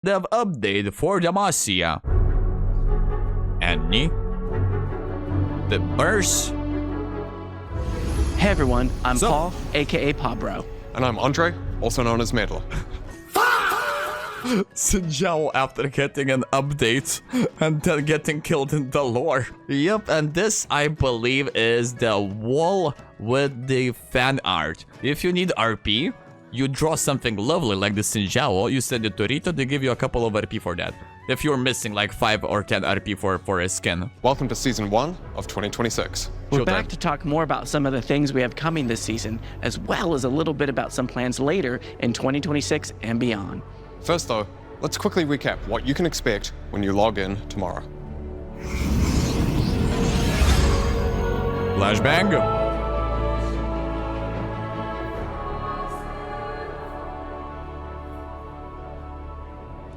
dev update for Damasia. Annie. The burst. Hey everyone, I'm Paul, aka Pabro. And I'm Andre, also known as Medal. Shyvana after getting an update and then getting killed in the lore. Yep, and this I believe is the wall with the fan art. If you need RP, you draw something lovely like the Shyvana, you send it to Rito, they give you a couple of RP for that. If you're missing like 5 or 10 RP for a skin. Welcome to Season 1 of 2026. We're back to talk more about some of the things we have coming this season, as well as a little bit about some plans later in 2026 and beyond. First though, let's quickly recap what you can expect when you log in tomorrow. Flashbang.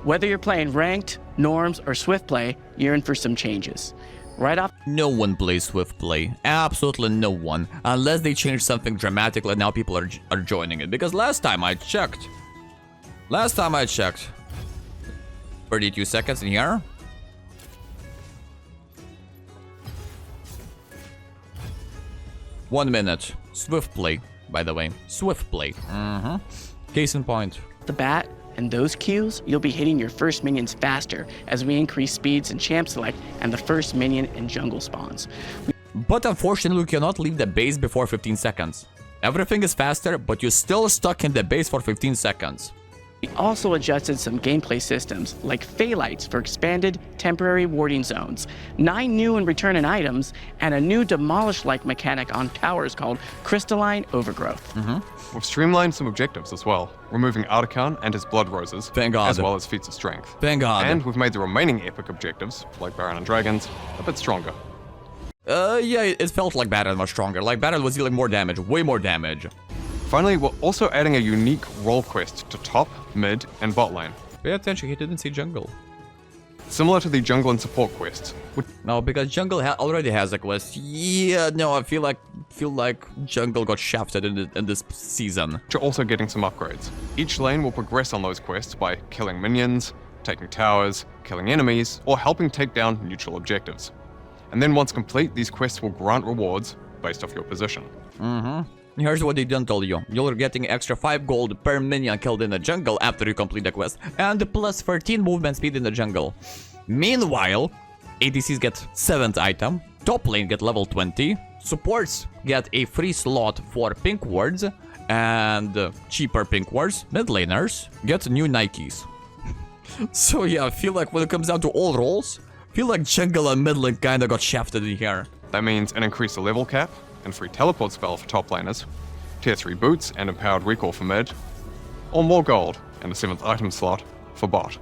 Whether you're playing ranked, norms, or swift play, you're in for some changes. Right off, No one plays Swift Play. Absolutely no one. Unless they change something dramatically, now people are joining it. Because last time I checked, 32 seconds in here. One minute. Swift Play, by the way. Swift Play. Case in point. the bat, and those queues, you'll be hitting your first minions faster as we increase speeds in champ select and the first minion and jungle spawns. But unfortunately, you cannot leave the base before 15 seconds. Everything is faster, but you're still stuck in the base for 15 seconds. We also adjusted some gameplay systems, like Phalites for expanded temporary warding zones, 9 new and returning items, and a new demolish-like mechanic on towers called Crystalline Overgrowth. We've streamlined some objectives as well, removing Artican and his Blood Roses, Thank God. as well as feats of strength. Thank God. And we've made the remaining epic objectives, like Baron and Dragons, a bit stronger. Yeah, it felt like Baron was stronger. Like Baron was dealing more damage, way more damage. Finally, we're also adding a unique role quest to top, mid, and bot lane. Pay attention, he didn't say jungle. Similar to the jungle and support quests, which No, because jungle already has a quest. Yeah, no, I feel like jungle got shafted in this season. are also getting some upgrades. Each lane will progress on those quests by killing minions, taking towers, killing enemies, or helping take down neutral objectives. And then once complete, these quests will grant rewards based off your position. Here's what they done told you. You're getting extra 5 gold per minion killed in the jungle after you complete the quest, and plus 13 movement speed in the jungle. Meanwhile, ADCs get 7th item, top lane get level 20, supports get a free slot for pink wards, and cheaper pink wards, mid laners get new Nikes. So yeah, I feel like when it comes down to all roles, I feel like jungle and mid lane kinda got shafted in here. That means an increased level cap, and free teleport spell for top laners, tier 3 boots and empowered recall for mid, or more gold and a 7th item slot for bot.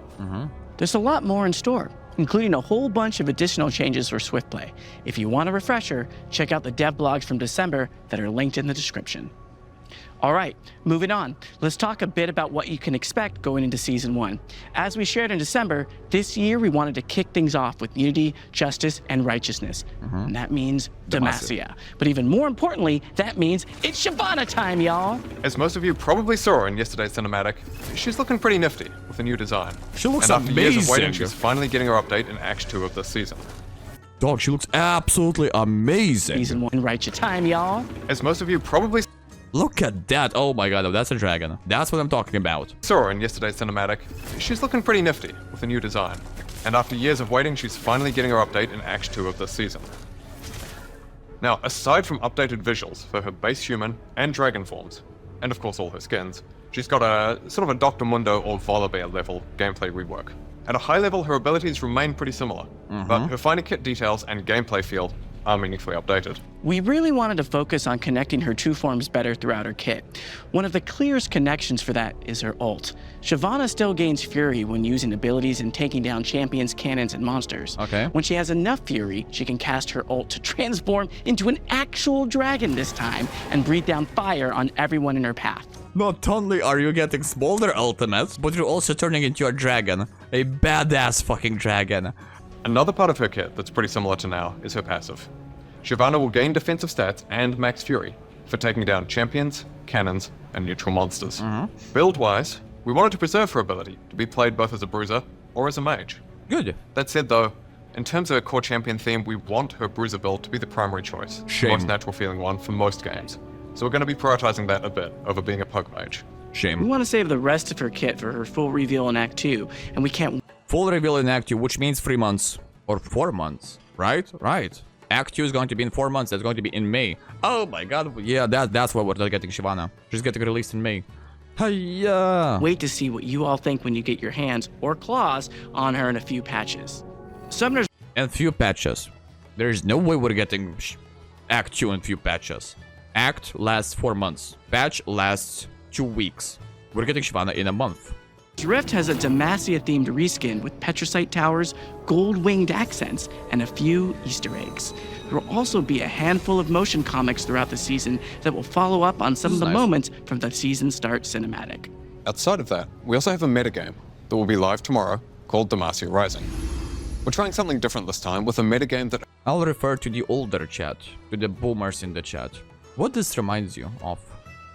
There's a lot more in store, including a whole bunch of additional changes for Swift Play. If you want a refresher, check out the dev blogs from December that are linked in the description. All right, moving on. Let's talk a bit about what you can expect going into Season 1. As we shared in December, this year we wanted to kick things off with unity, justice, and righteousness. And that means Damasia. But even more importantly, that means it's Shyvana time, y'all. As most of you probably saw in yesterday's cinematic, she's looking pretty nifty with a new design. She looks and after years of waiting, amazing. she's finally getting her update in Act 2 of this season. Dog, she looks absolutely amazing. Season 1 righteous time, y'all. As most of you probably Look at that. Oh my god, that's a dragon. That's what I'm talking about. saw in yesterday's cinematic, she's looking pretty nifty with a new design. And after years of waiting, she's finally getting her update in Act 2 of this season. Now, aside from updated visuals for her base human and dragon forms, and of course all her skins, she's got a sort of a Dr. Mundo or Volibear level gameplay rework. At a high level, her abilities remain pretty similar, but her finer kit details and gameplay feel are meaningfully updated. We really wanted to focus on connecting her two forms better throughout her kit. One of the clearest connections for that is her ult. Shyvana still gains fury when using abilities and taking down champions, cannons, and monsters. Okay. When she has enough fury, she can cast her ult to transform into an actual dragon this time and breathe down fire on everyone in her path. Not only are you getting smaller ultimates, but you're also turning into a dragon. A badass fucking dragon. Another part of her kit that's pretty similar to now is her passive. Shyvana will gain defensive stats and max fury for taking down champions, cannons, and neutral monsters. Build-wise, We wanted to preserve her ability to be played both as a bruiser or as a mage. Good. That said though, in terms of a core champion theme, we want her bruiser build to be the primary choice. Shame. The most natural feeling one for most games. So we're going to be prioritizing that a bit over being a poke mage. We Shame. want to save the rest of her kit for her full reveal in Act 2, and we can't Full reveal in Act 2, which means 3 months. Or 4 months. Right? Right. Act 2 is going to be in 4 months. That's going to be in May. Oh my god. Yeah, that's what we're getting Shyvana. She's getting released in May. Hiya. wait to see what you all think when you get your hands or claws on her in a few patches. Summoners And few patches. There's no way we're getting Act 2 in few patches. Act lasts 4 months. Patch lasts 2 weeks. We're getting Shyvana in a month. Rift has a Damasia-themed reskin with Petrocite towers, gold-winged accents, and a few Easter eggs. There will also be a handful of motion comics throughout the season that will follow up on some of the Nice. moments from the season start cinematic. Outside of that, we also have a metagame that will be live tomorrow called Damasia Rising. We're trying something different this time with a metagame that I'll refer to the older chat, to the boomers in the chat. What this reminds you of?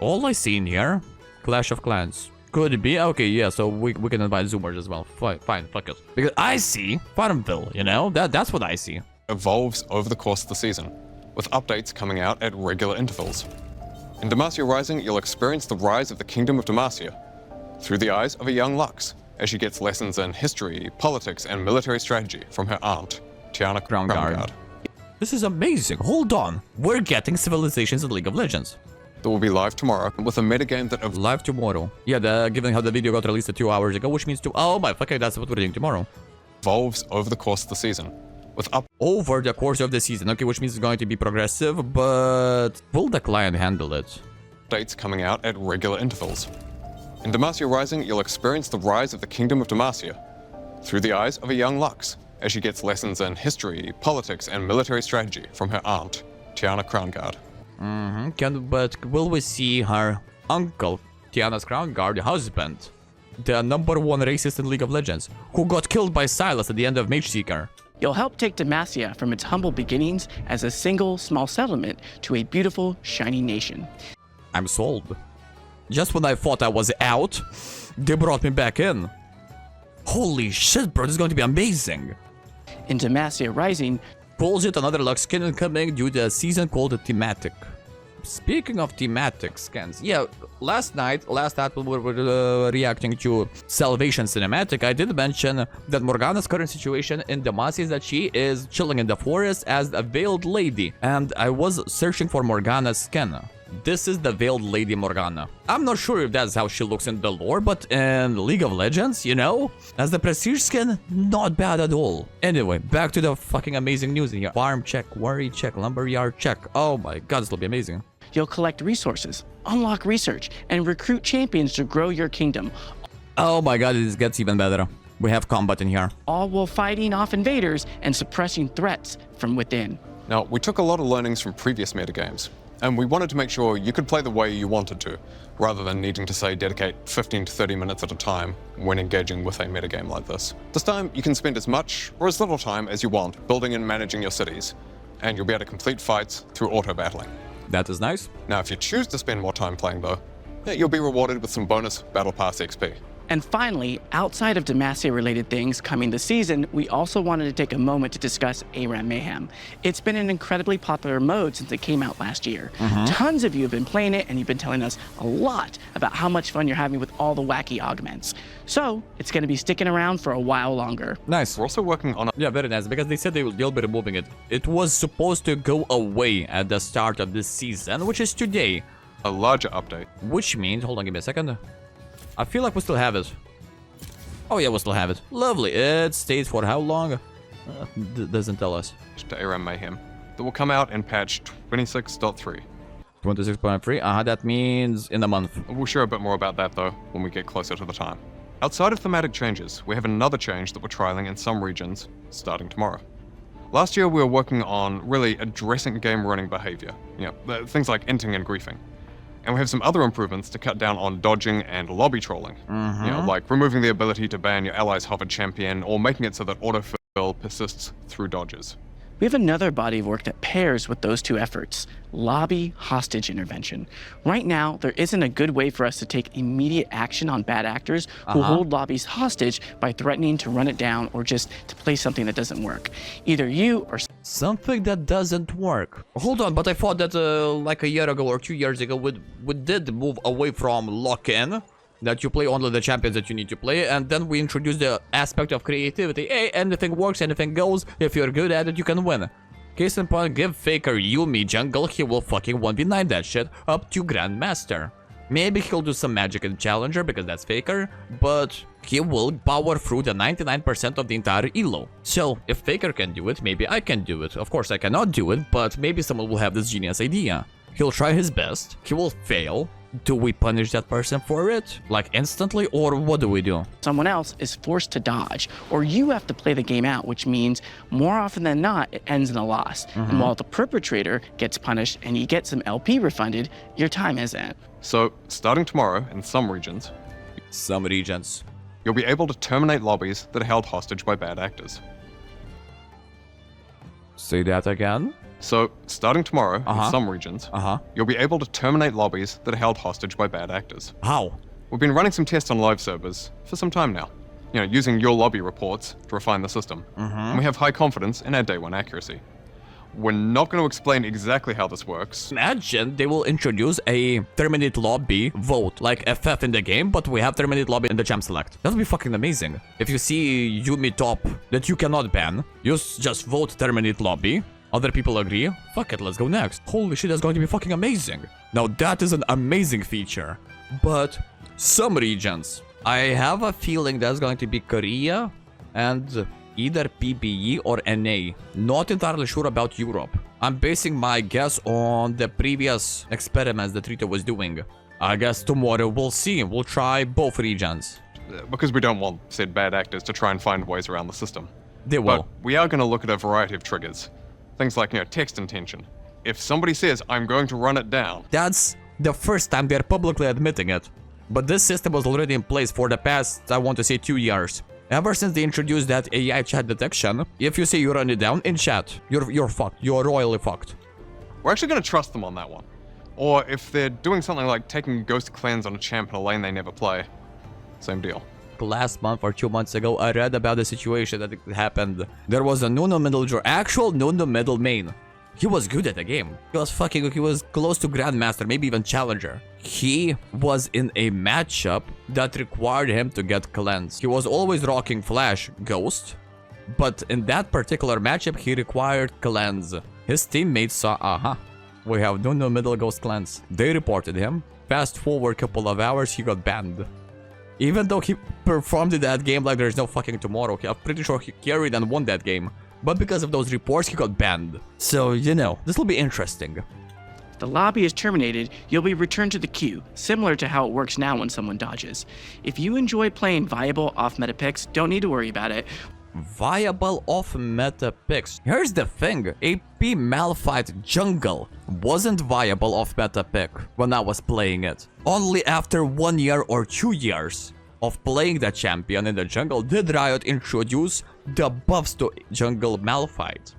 All I see in here? Clash of Clans. Could it be? Okay, yeah, so we can invite Zoomers as well. Fine, fuck it. Because I see Farmville, you know? That's what I see. evolves over the course of the season, with updates coming out at regular intervals. In Damasia Rising, you'll experience the rise of the Kingdom of Damasia through the eyes of a young Lux, as she gets lessons in history, politics, and military strategy from her aunt, Tiana Crown Guard. This is amazing. Hold on. We're getting Civilizations in League of Legends. That will be live tomorrow with a metagame that Live tomorrow. Yeah, given how the video got released 2 hours ago, which means oh my fucking, that's what we're doing tomorrow. evolves over the course of the season, with Over the course of the season, okay, which means it's going to be progressive, but will the client handle it? updates coming out at regular intervals. In Damasia Rising, you'll experience the rise of the Kingdom of Damasia through the eyes of a young Lux, as she gets lessons in history, politics, and military strategy from her aunt, Tiana Crown Guard. But will we see her uncle, Tiana's Crown Guard husband, the #1 racist in League of Legends, who got killed by Silas at the end of Mage Seeker? You'll help take Damasia from its humble beginnings as a single small settlement to a beautiful, shiny nation. I'm sold. Just when I thought I was out, they brought me back in. Holy shit, bro, this is going to be amazing. In Damasia Rising, Bullshit, another luck skin incoming due to a season called Thematic. Speaking of thematic skins, yeah, last night when we were reacting to Salvation Cinematic, I did mention that Morgana's current situation in Damasia is that she is chilling in the forest as a veiled lady, and I was searching for Morgana's skin. This is the veiled lady Morgana. I'm not sure if that's how she looks in the lore, but in League of Legends, you know, as the prestige skin, not bad at all. Anyway, back to the fucking amazing news in here. Farm check, worry check, lumberyard check. Oh my god, this will be amazing. you'll collect resources, unlock research, and recruit champions to grow your kingdom, Oh my god, this gets even better. We have combat in here. all while fighting off invaders and suppressing threats from within. Now, we took a lot of learnings from previous metagames, and we wanted to make sure you could play the way you wanted to, rather than needing to, say, dedicate 15 to 30 minutes at a time when engaging with a metagame like this. This time, you can spend as much or as little time as you want building and managing your cities, and you'll be able to complete fights through auto-battling. That is nice. Now, if you choose to spend more time playing, though, you'll be rewarded with some bonus Battle Pass XP. And finally, outside of Damasia-related things coming this season, we also wanted to take a moment to discuss ARAM Mayhem. It's been an incredibly popular mode since it came out last year. Tons of you have been playing it, and you've been telling us a lot about how much fun you're having with all the wacky augments. So, it's going to be sticking around for a while longer. Nice. We're also working on Yeah, very nice, because they said they'll be removing it. It was supposed to go away at the start of this season, which is today. a larger update. Which means, hold on, give me a second. I feel like we still have it. Oh yeah, we still have it. Lovely. It stays for how long? Doesn't tell us. To ARAM Mayhem that will come out in patch 26.3. 26.3. That means in a month. We'll share a bit more about that though when we get closer to the time. Outside of thematic changes, we have another change that we're trialing in some regions starting tomorrow. Last year we were working on really addressing game running behavior, things like inting and griefing. And we have some other improvements to cut down on dodging and lobby trolling. Like removing the ability to ban your ally's hovered champion or making it so that autofill persists through dodges. We have another body of work that pairs with those two efforts: lobby hostage intervention. Right now, there isn't a good way for us to take immediate action on bad actors who hold lobbies hostage by threatening to run it down or just to play something that doesn't work. Either you or Something that doesn't work. Hold on, but I thought that like a year ago or 2 years ago, we did move away from lock-in, that you play only the champions that you need to play, and then we introduced the aspect of creativity. Hey, anything works, anything goes. If you're good at it, you can win. Case in point, give Faker Yuumi jungle, he will fucking 1v9 that shit up to Grandmaster. Maybe he'll do some magic in Challenger because that's Faker, but he will power through the 99% of the entire elo. So, if Faker can do it, maybe I can do it. Of course, I cannot do it, but maybe someone will have this genius idea. He'll try his best, he will fail. Do we punish that person for it? Like instantly, or what do we do? someone else is forced to dodge, or you have to play the game out, which means more often than not, it ends in a loss. And while the perpetrator gets punished and you get some LP refunded, your time isn't. So, starting tomorrow in some regions, You'll be able to terminate lobbies that are held hostage by bad actors. Say that again? So, starting tomorrow in some regions, you'll be able to terminate lobbies that are held hostage by bad actors. How? We've been running some tests on live servers for some time now, using your lobby reports to refine the system. And we have high confidence in our day one accuracy. We're not going to explain exactly how this works. Imagine they will introduce a terminate lobby vote, like FF in the game, but we have terminate lobby in the champ select. That would be fucking amazing. If you see Yuumi top that you cannot ban, you just vote terminate lobby. Other people agree. Fuck it, let's go next. Holy shit, that's going to be fucking amazing. Now that is an amazing feature. But some regions, I have a feeling that's going to be Korea and either PBE or NA. Not entirely sure about Europe. I'm basing my guess on the previous experiments that Rita was doing. I guess tomorrow we'll see. We'll try both regions. Because we don't want said bad actors to try and find ways around the system. They will. But we are going to look at a variety of triggers. Things like, text intention. If somebody says, I'm going to run it down. That's the first time they're publicly admitting it. But this system was already in place for the past, I want to say, 2 years. Ever since they introduced that AI chat detection, if you say you run it down in chat, you're fucked. You're royally fucked. We're actually going to trust them on that one. Or if they're doing something like taking ghost cleanse on a champ in a lane they never play, same deal. Last month or 2 months ago, I read about the situation that happened. There was a Nuno middle actual Nuno middle main. He was good at the game. He was close to Grandmaster, maybe even Challenger. He was in a matchup that required him to get cleansed. He was always rocking Flash Ghost, but in that particular matchup, he required cleanse. His teammates saw, we have Nuno middle Ghost cleanse. They reported him. Fast forward couple of hours, he got banned. Even though he performed in that game like there's no fucking tomorrow, I'm pretty sure he carried and won that game. But because of those reports, he got banned. So, this will be interesting. If the lobby is terminated, you'll be returned to the queue, similar to how it works now when someone dodges. If you enjoy playing viable off-meta picks, don't need to worry about it. Viable off-meta picks. Here's the thing, AP Malphite Jungle wasn't viable off-meta pick when I was playing it. Only after 1 year or 2 years of playing the champion in the jungle did Riot introduce the buffs to jungle Malphite.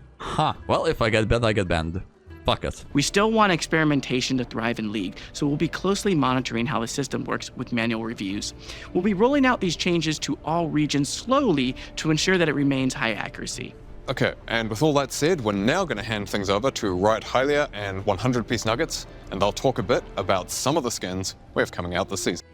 Well, if I get banned, I get banned. Fuck it. We still want experimentation to thrive in League, so we'll be closely monitoring how the system works with manual reviews. We'll be rolling out these changes to all regions slowly to ensure that it remains high accuracy. Okay, and with all that said, we're now going to hand things over to Riot Hylia and 100 Piece Nuggets, and they'll talk a bit about some of the skins we have coming out this season.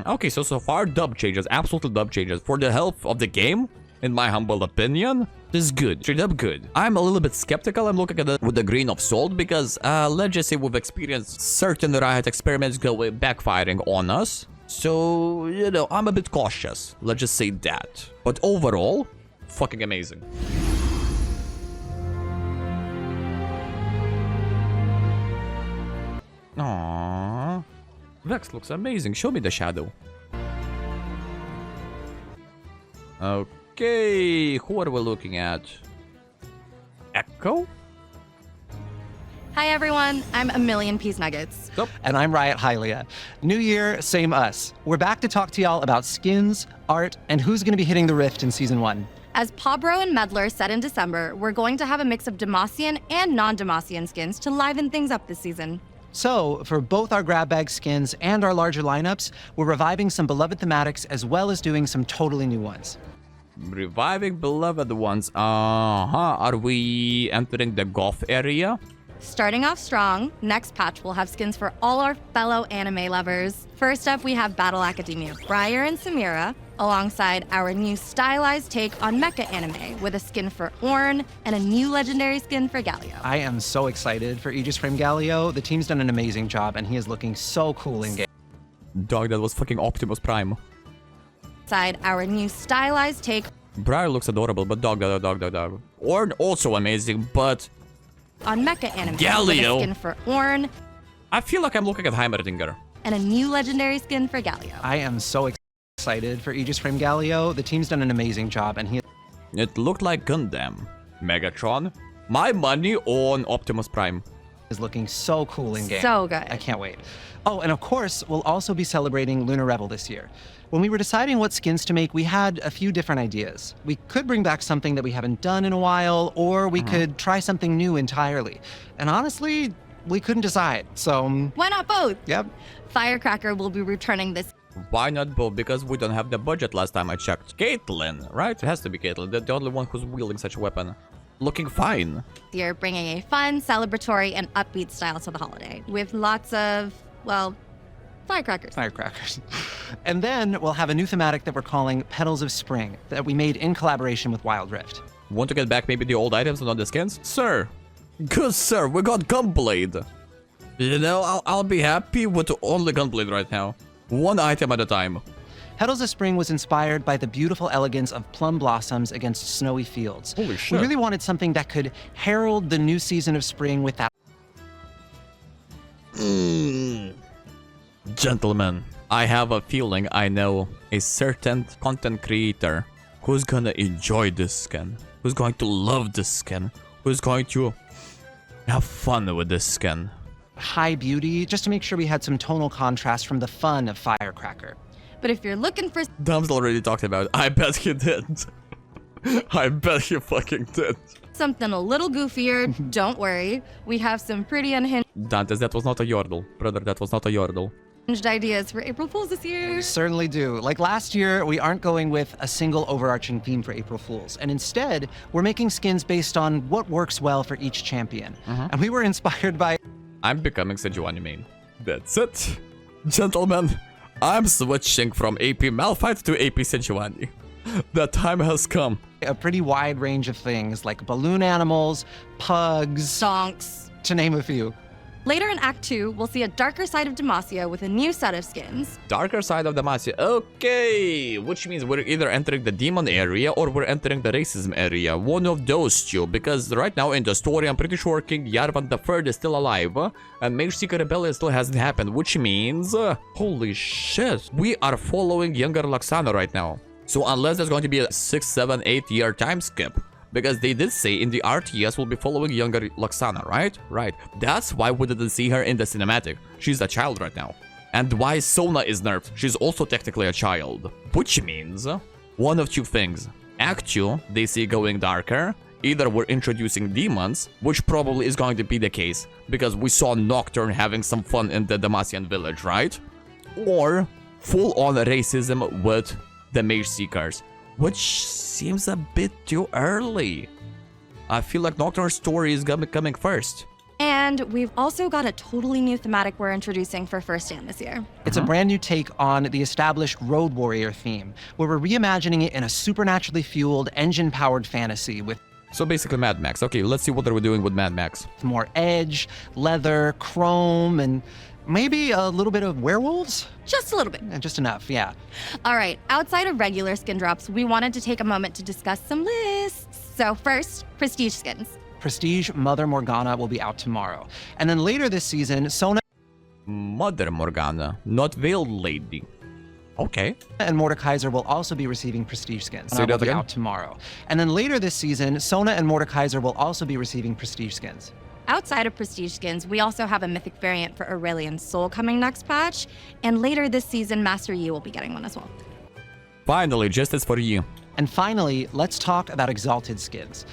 Okay, so far, dub changes, absolute dub changes. For the health of the game, in my humble opinion, this is good, straight up good. I'm a little bit skeptical, I'm looking at it with a grain of salt, because let's just say we've experienced certain Riot experiments backfiring on us. So, I'm a bit cautious, let's just say that. But overall, fucking amazing. Aww. Vex looks amazing. Show me the shadow. Okay, who are we looking at? Echo? Hi everyone, I'm A Million Piece Nuggets. And I'm Riot Hylia. New year, same us. We're back to talk to y'all about skins, art, and who's going to be hitting the Rift in Season 1. As Pabro and Meddler said in December, we're going to have a mix of Damasian and non-Damasian skins to liven things up this season. So, for both our grab bag skins and our larger lineups, we're reviving some beloved thematics as well as doing some totally new ones. Reviving beloved ones. Are we entering the golf area? Starting off strong, next patch will have skins for all our fellow anime lovers. First up, we have Battle Academia Briar and Samira, alongside our new stylized take on mecha anime, with a skin for Ornn and a new legendary skin for Galio. I am so excited for Aegis Frame Galio. The team's done an amazing job, and he is looking so cool in game. Dog, that was fucking Optimus Prime. Alongside our new stylized take Briar looks adorable, but dog. Ornn also amazing, but on mecha anime, Galio. with a skin for Ornn I feel like I'm looking at Heimerdinger. and a new legendary skin for Galio. I am so excited for Aegis Frame Galio. The team's done an amazing job, and he It looked like Gundam. Megatron. My money on Optimus Prime. is looking so cool in game. So good. I can't wait. Oh, and of course, we'll also be celebrating Lunar Rebel this year. When we were deciding what skins to make, we had a few different ideas. We could bring back something that we haven't done in a while, or we could try something new entirely. And honestly, we couldn't decide. So, Why not both? yep. Firecracker will be returning this Why not both? Because we don't have the budget last time I checked. Caitlyn, right? It has to be Caitlyn. The only one who's wielding such a weapon. Looking fine. year, bringing a fun, celebratory, and upbeat style to the holiday, with lots of, well, firecrackers. Firecrackers. And then we'll have a new thematic that we're calling Petals of Spring that we made in collaboration with Wild Rift. Want to get back maybe the old items and not the skins? Sir. Good sir, we got Gunblade. You know, I'll be happy with only Gunblade right now. One item at a time. Petals of Spring was inspired by the beautiful elegance of plum blossoms against snowy fields. Holy shit. We really wanted something that could herald the new season of spring with that. Gentlemen, I have a feeling I know a certain content creator who's gonna enjoy this skin, who's going to love this skin, who's going to have fun with this skin. High beauty, just to make sure we had some tonal contrast from the fun of Firecracker. But if you're looking for Dom's already talked about it. I bet he did. I bet he fucking did. something a little goofier, don't worry. We have some pretty unhinged Dantes, that was not a yordle. Brother, that was not a yordle. ideas for April Fools this year. Certainly do. Like last year, we aren't going with a single overarching theme for April Fools, and instead, we're making skins based on what works well for each champion. And we were inspired by I'm becoming Sejuani main. That's it. Gentlemen, I'm switching from AP Malphite to AP Sejuani. The time has come. a pretty wide range of things like balloon animals, pugs, Sonks. to name a few. Later in Act 2, we'll see a darker side of Damasia with a new set of skins. Darker side of Damasia. Okay, which means we're either entering the demon area or we're entering the racism area. One of those two, because right now in the story, I'm pretty sure King Yarvan III is still alive, and Mage Seeker Rebellion still hasn't happened, which means, holy shit, we are following younger Laxana right now. So unless there's going to be a 6, 7, 8 year time skip, because they did say in the RTS we'll be following younger Laxana, right? Right. That's why we didn't see her in the cinematic. She's a child right now. And why Sona is nerfed. She's also technically a child. Which means one of two things. Act 2, they see going darker. Either we're introducing demons, which probably is going to be the case, because we saw Nocturne having some fun in the Damasian village, right? Or full-on racism with the Mage Seekers, which seems a bit too early. I feel like Nocturne's story is gonna be coming first. And we've also got a totally new thematic we're introducing for First Stand this year. It's a brand new take on the established Road Warrior theme, where we're reimagining it in a supernaturally fueled, engine-powered fantasy with So basically Mad Max. Okay, let's see what are we doing with Mad Max. more edge, leather, chrome, and maybe a little bit of werewolves? Just a little bit. Just enough, yeah. All right, outside of regular skin drops, we wanted to take a moment to discuss some lists. So first, prestige skins. Prestige Mother Morgana will be out tomorrow. And then later this season, Sona Mother Morgana, not Veiled Lady. Okay. and Mordekaiser will also be receiving prestige skins. Say Will that be again? out tomorrow. And then later this season, Sona and Mordekaiser will also be receiving prestige skins. Outside of prestige skins, we also have a mythic variant for Aurelian Soul coming next patch. And later this season, Master Yi will be getting one as well. Finally, justice for you. And finally, let's talk about Exalted skins.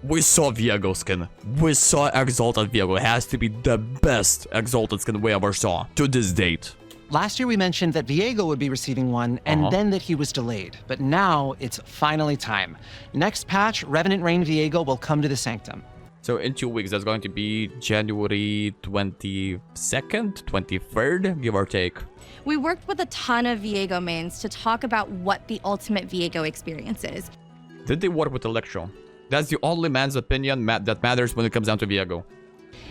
We saw Viego skin. We saw Exalted Viego. It has to be the best Exalted skin we ever saw to this date. Last year we mentioned that Viego would be receiving one, and then that he was delayed. But now it's finally time. Next patch, Revenant Reign Viego will come to the Sanctum. So in 2 weeks, that's going to be January 22nd, 23rd, give or take. We worked with a ton of Viego mains to talk about what the ultimate Viego experience is. Did they work with Electro? That's the only man's opinion that matters when it comes down to Viego.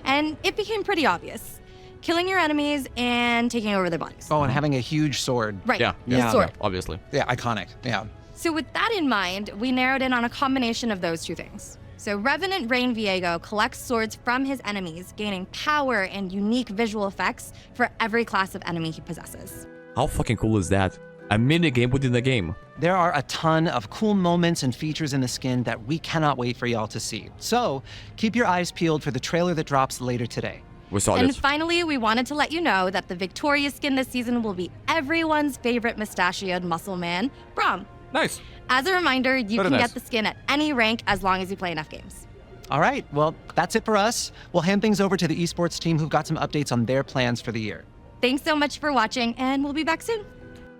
And it became pretty obvious. Killing your enemies and taking over their bodies. Oh, and having a huge sword. Right, Yeah, the sword. obviously. Yeah, iconic. Yeah. So with that in mind, we narrowed in on a combination of those two things. So Revenant Reign Viego collects swords from his enemies, gaining power and unique visual effects for every class of enemy he possesses. How fucking cool is that? A mini game within the game. There are a ton of cool moments and features in the skin that we cannot wait for y'all to see. So keep your eyes peeled for the trailer that drops later today. We saw And this. finally, we wanted to let you know that the Victoria skin this season will be everyone's favorite mustachioed muscle man, Braum. Nice. As a reminder, you Very can nice. get the skin at any rank as long as you play enough games. All right, well, that's it for us. We'll hand things over to the esports team who've got some updates on their plans for the year. Thanks so much for watching, and we'll be back soon.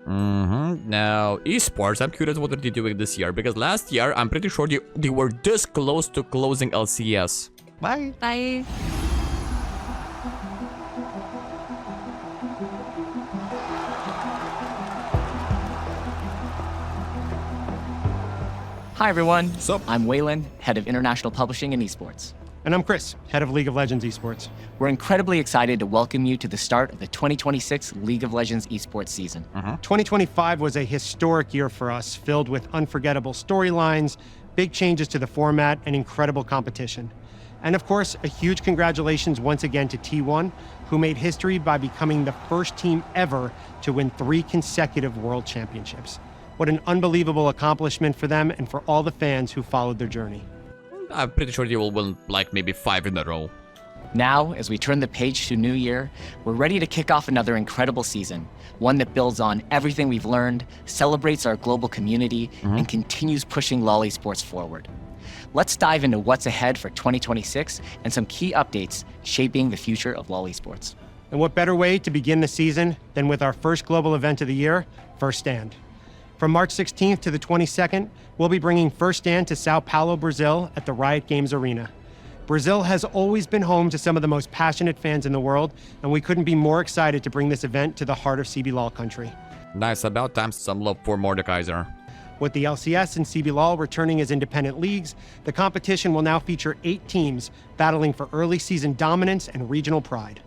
Now, Esports, I'm curious what are they doing this year, because last year, I'm pretty sure they were this close to closing LCS. Bye. Bye. Hi everyone. Sup? I'm Waylon, head of international publishing and esports. And I'm Chris, head of League of Legends Esports. We're incredibly excited to welcome you to the start of the 2026 League of Legends esports season. 2025 was a historic year for us, filled with unforgettable storylines, big changes to the format, and incredible competition. And of course, a huge congratulations once again to T1, who made history by becoming the first team ever to win 3 consecutive World Championships. What an unbelievable accomplishment for them and for all the fans who followed their journey. I'm pretty sure they will win like maybe 5 in a row. Now, as we turn the page to new year, we're ready to kick off another incredible season, one that builds on everything we've learned, celebrates our global community, and continues pushing LoL esports forward. Let's dive into what's ahead for 2026 and some key updates shaping the future of LoL esports. And what better way to begin the season than with our first global event of the year, First Stand. From March 16th to the 22nd, we'll be bringing First Stand to Sao Paulo, Brazil at the Riot Games Arena. Brazil has always been home to some of the most passionate fans in the world, and we couldn't be more excited to bring this event to the heart of CBLOL country. Nice, about time some love for Mordekaiser. With the LCS and CBLOL returning as independent leagues, the competition will now feature 8 teams battling for early season dominance and regional pride.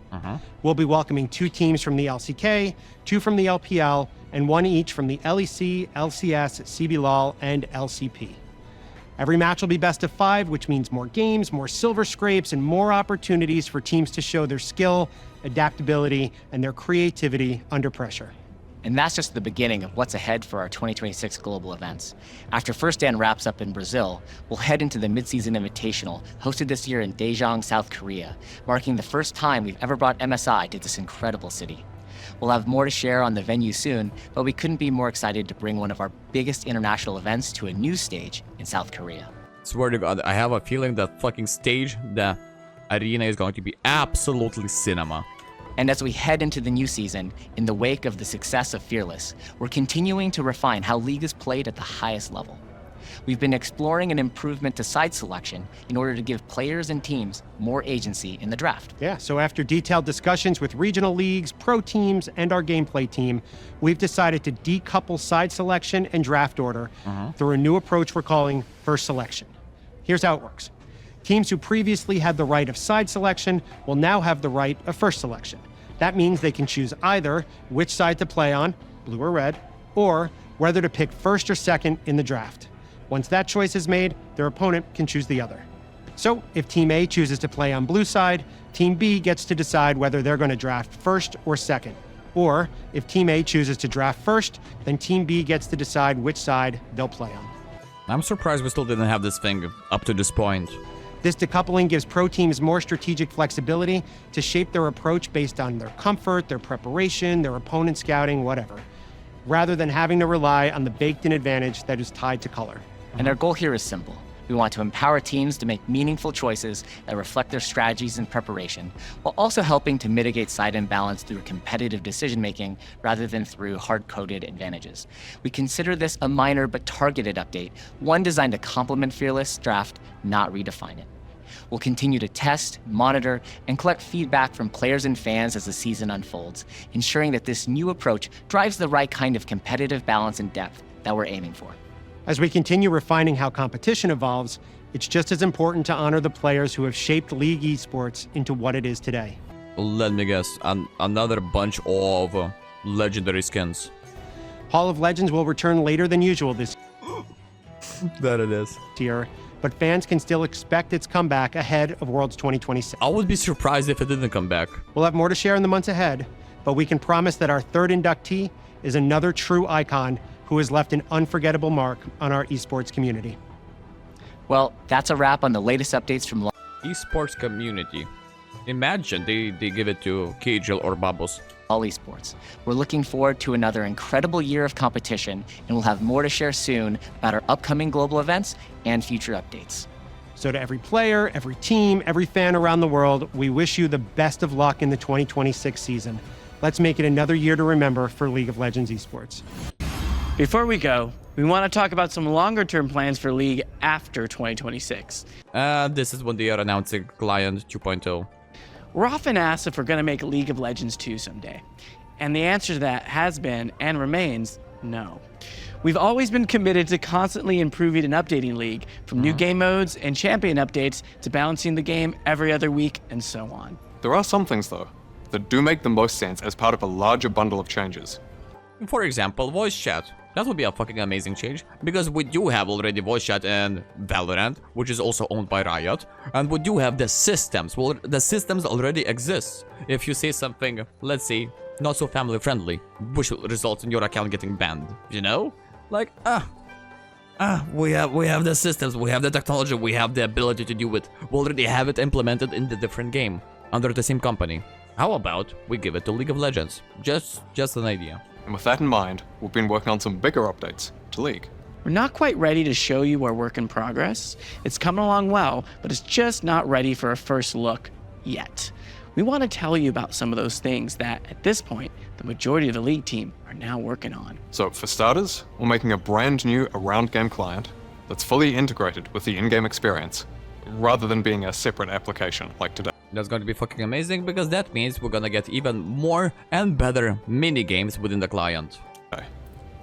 We'll be welcoming 2 teams from the LCK, 2 from the LPL, and 1 each from the LEC, LCS, CBLOL, and LCP. Every match will be best of 5, which means more games, more silver scrapes, and more opportunities for teams to show their skill, adaptability, and their creativity under pressure. And that's just the beginning of what's ahead for our 2026 global events. After First Stand wraps up in Brazil, we'll head into the Mid-Season Invitational, hosted this year in Daejeon, South Korea, marking the first time we've ever brought MSI to this incredible city. We'll have more to share on the venue soon, but we couldn't be more excited to bring one of our biggest international events to a new stage in South Korea. Swear to God, I have a feeling that fucking stage, the arena is going to be absolutely cinema. And as we head into the new season, in the wake of the success of Fearless, we're continuing to refine how League is played at the highest level. We've been exploring an improvement to side selection in order to give players and teams more agency in the draft. Yeah, so after detailed discussions with regional leagues, pro teams, and our gameplay team, we've decided to decouple side selection and draft order through a new approach we're calling First Selection. Here's how it works. Teams who previously had the right of side selection will now have the right of first selection. That means they can choose either which side to play on, blue or red, or whether to pick first or second in the draft. Once that choice is made, their opponent can choose the other. So if Team A chooses to play on blue side, Team B gets to decide whether they're going to draft first or second. Or if Team A chooses to draft first, then Team B gets to decide which side they'll play on. I'm surprised we still didn't have this thing up to this point. This decoupling gives pro teams more strategic flexibility to shape their approach based on their comfort, their preparation, their opponent scouting, whatever. rather than having to rely on the baked-in advantage that is tied to color. And our goal here is simple. We want to empower teams to make meaningful choices that reflect their strategies and preparation, while also helping to mitigate side imbalance through competitive decision-making rather than through hard-coded advantages. We consider this a minor but targeted update, one designed to complement Fearless Draft, not redefine it. We'll continue to test, monitor, and collect feedback from players and fans as the season unfolds, ensuring that this new approach drives the right kind of competitive balance and depth that we're aiming for. As we continue refining how competition evolves, it's just as important to honor the players who have shaped League Esports into what it is today. Let me guess, another bunch of legendary skins. Hall of Legends will return later than usual this That it is. year, but fans can still expect its comeback ahead of Worlds 2026. I would be surprised if it didn't come back. We'll have more to share in the months ahead, but we can promise that our third inductee is another true icon who has left an unforgettable mark on our esports community. Well, that's a wrap on the latest updates from Esports community. Imagine they give it to Kajal or Babos. all esports. We're looking forward to another incredible year of competition, and we'll have more to share soon about our upcoming global events and future updates. So to every player, every team, every fan around the world, we wish you the best of luck in the 2026 season. Let's make it another year to remember for League of Legends Esports. Before we go, we want to talk about some longer-term plans for League after 2026. This is when they are announcing Client 2.0. We're often asked if we're going to make League of Legends 2 someday. And the answer to that has been and remains no. We've always been committed to constantly improving and updating League, from new game modes and champion updates to balancing the game every other week and so on. There are some things, though, that do make the most sense as part of a larger bundle of changes. For example, voice chat. That would be a fucking amazing change, because we do have already voice chat in Valorant, which is also owned by Riot, and we do have the systems. Well, the systems already exist. If you say something, let's say, not so family friendly, which will result in your account getting banned, you know? Like, we have the systems, we have the technology, we have the ability to do it. We already have it implemented in the different game, under the same company. How about we give it to League of Legends? Just an idea. And with that in mind, we've been working on some bigger updates to League. We're not quite ready to show you our work in progress. It's coming along well, but it's just not ready for a first look yet. We want to tell you about some of those things that, at this point, the majority of the League team are now working on. So for starters, we're making a brand new around game client that's fully integrated with the in-game experience, rather than being a separate application like today. That's going to be fucking amazing, because that means we're gonna get even more and better mini games within the client.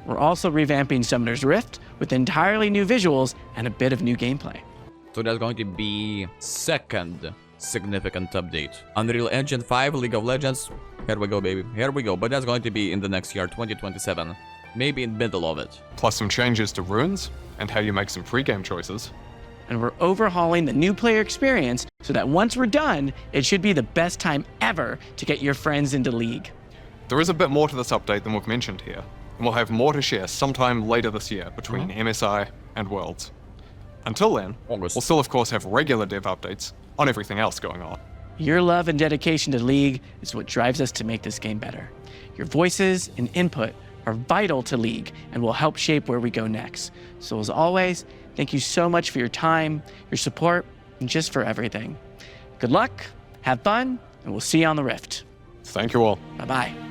We're also revamping Summoner's Rift with entirely new visuals and a bit of new gameplay. So that's going to be second significant update. Unreal Engine 5, League of Legends. Here we go, baby. Here we go. But that's going to be in the next year, 2027. Maybe in the middle of it. Plus some changes to runes and how you make some pre-game choices. And we're overhauling the new player experience so that once we're done, it should be the best time ever to get your friends into League. There is a bit more to this update than we've mentioned here, and we'll have more to share sometime later this year between MSI and Worlds. Until then, August. we'll still of course have regular dev updates on everything else going on. Your love and dedication to League is what drives us to make this game better. Your voices and input are vital to League and will help shape where we go next. So as always, thank you so much for your time, your support, and just for everything. Good luck, have fun, and we'll see you on the Rift. Thank you all. Bye-bye.